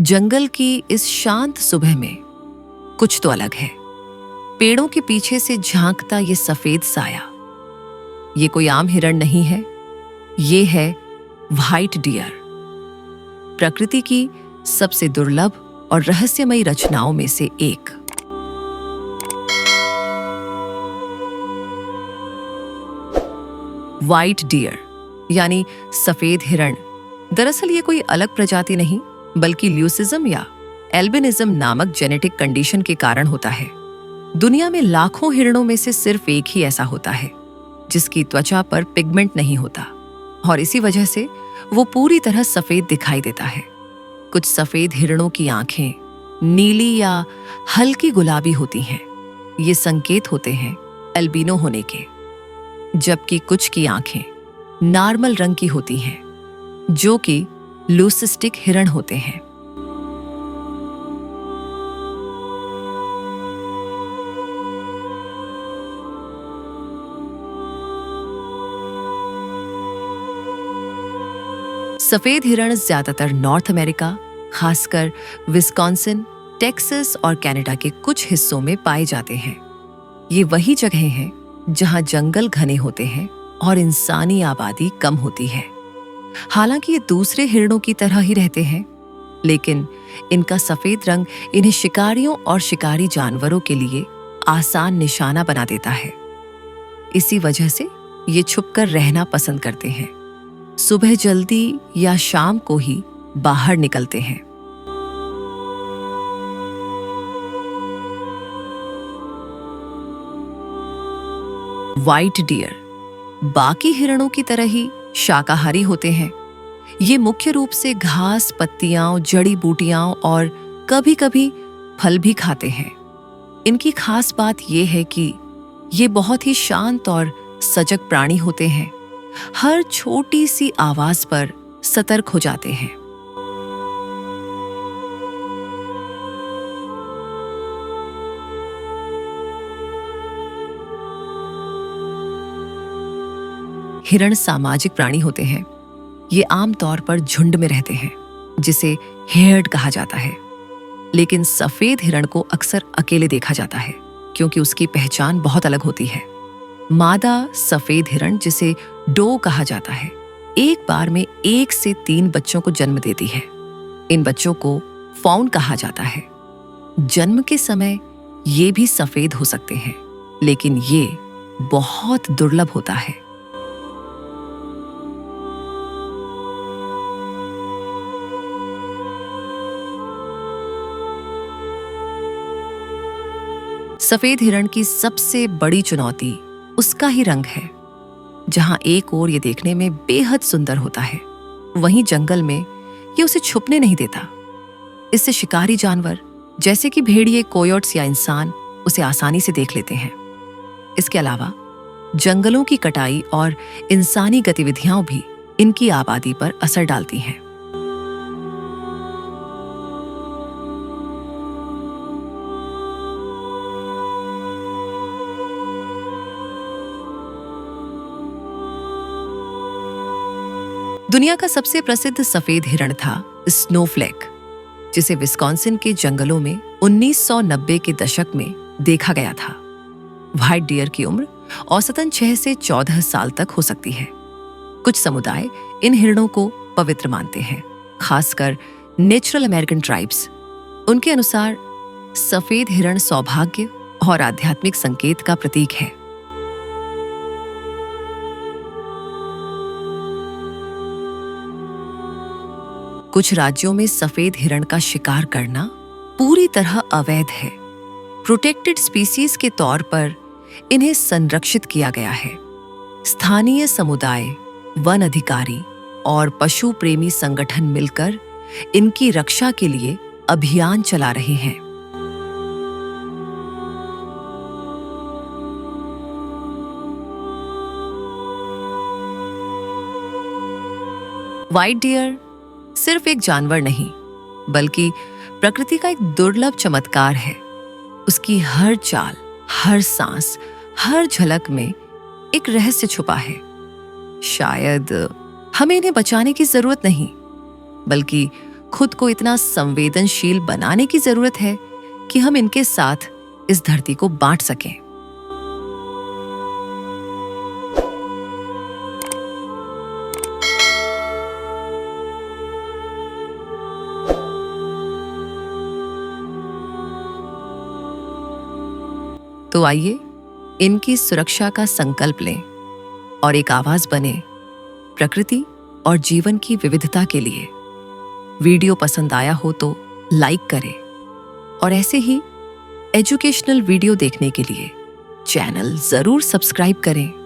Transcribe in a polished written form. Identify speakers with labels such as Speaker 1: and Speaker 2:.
Speaker 1: जंगल की इस शांत सुबह में कुछ तो अलग है। पेड़ों के पीछे से झांकता ये सफेद साया, ये कोई आम हिरण नहीं है, ये है व्हाइट डियर, प्रकृति की सबसे दुर्लभ और रहस्यमयी रचनाओं में से एक। व्हाइट डियर यानी सफेद हिरण, दरअसल ये कोई अलग प्रजाति नहीं बल्कि ल्यूसिज्म या एल्बिनिज्म नामक जेनेटिक कंडीशन के कारण होता है। दुनिया में लाखों हिरणों में से सिर्फ एक ही ऐसा होता है जिसकी त्वचा पर पिगमेंट नहीं होता और इसी वजह से वो पूरी तरह सफेद दिखाई देता है। कुछ सफेद हिरणों की आंखें नीली या हल्की गुलाबी होती हैं, ये संकेत होते हैं एल्बिनो होने के, जबकि कुछ की आंखें नॉर्मल रंग की होती हैं जो कि लूसिस्टिक हिरण होते हैं। सफेद हिरण ज्यादातर नॉर्थ अमेरिका, खासकर विस्कॉन्सिन, टेक्सास और कनाडा के कुछ हिस्सों में पाए जाते हैं। ये वही जगह हैं जहां जंगल घने होते हैं और इंसानी आबादी कम होती है। हालांकि ये दूसरे हिरणों की तरह ही रहते हैं, लेकिन इनका सफेद रंग इन्हें शिकारियों और शिकारी जानवरों के लिए आसान निशाना बना देता है। इसी वजह से ये छुपकर रहना पसंद करते हैं, सुबह जल्दी या शाम को ही बाहर निकलते हैं। व्हाइट डियर बाकी हिरणों की तरह ही शाकाहारी होते हैं। ये मुख्य रूप से घास, पत्तियां, जड़ी बूटियां और कभी-कभी फल भी खाते हैं। इनकी खास बात यह है कि ये बहुत ही शांत और सजग प्राणी होते हैं, हर छोटी सी आवाज पर सतर्क हो जाते हैं। हिरण सामाजिक प्राणी होते हैं। ये आमतौर पर झुंड में रहते हैं, जिसे हेयर्ड कहा जाता है। लेकिन सफेद हिरण को अक्सर अकेले देखा जाता है क्योंकि उसकी पहचान बहुत अलग होती है। मादा सफेद हिरण, जिसे डो कहा जाता है, एक बार में 1 से 3 बच्चों को जन्म देती है। इन बच्चों को फॉन कहा जाता है। जन्म के समय ये भी सफेद हो सकते हैं, लेकिन ये बहुत दुर्लभ होता है। सफेद हिरण की सबसे बड़ी चुनौती उसका ही रंग है। जहां एक ओर ये देखने में बेहद सुंदर होता है, वहीं जंगल में ये उसे छुपने नहीं देता। इससे शिकारी जानवर जैसे कि भेड़िए, कोयोट्स या इंसान उसे आसानी से देख लेते हैं। इसके अलावा जंगलों की कटाई और इंसानी गतिविधियां भी इनकी आबादी पर असर डालती हैं। दुनिया का सबसे प्रसिद्ध सफेद हिरण था स्नोफ्लेक, जिसे विस्कॉन्सिन के जंगलों में 1990 के दशक में देखा गया था। व्हाइट डियर की उम्र औसतन 6 से 14 साल तक हो सकती है। कुछ समुदाय इन हिरणों को पवित्र मानते हैं, खासकर नेचुरल अमेरिकन ट्राइब्स। उनके अनुसार सफेद हिरण सौभाग्य और आध्यात्मिक संकेत का प्रतीक है। कुछ राज्यों में सफेद हिरण का शिकार करना पूरी तरह अवैध है। प्रोटेक्टेड स्पीसीज के तौर पर इन्हें संरक्षित किया गया है। स्थानीय समुदाय, वन अधिकारी और पशु प्रेमी संगठन मिलकर इनकी रक्षा के लिए अभियान चला रहे हैं। व्हाइट डियर सिर्फ एक जानवर नहीं, बल्कि प्रकृति का एक दुर्लभ चमत्कार है। उसकी हर चाल, हर सांस, हर झलक में एक रहस्य छुपा है। शायद हमें इन्हें बचाने की जरूरत नहीं, बल्कि खुद को इतना संवेदनशील बनाने की जरूरत है कि हम इनके साथ इस धरती को बांट सकें। तो आइए इनकी सुरक्षा का संकल्प लें और एक आवाज बने प्रकृति और जीवन की विविधता के लिए। वीडियो पसंद आया हो तो लाइक करें और ऐसे ही एजुकेशनल वीडियो देखने के लिए चैनल जरूर सब्सक्राइब करें।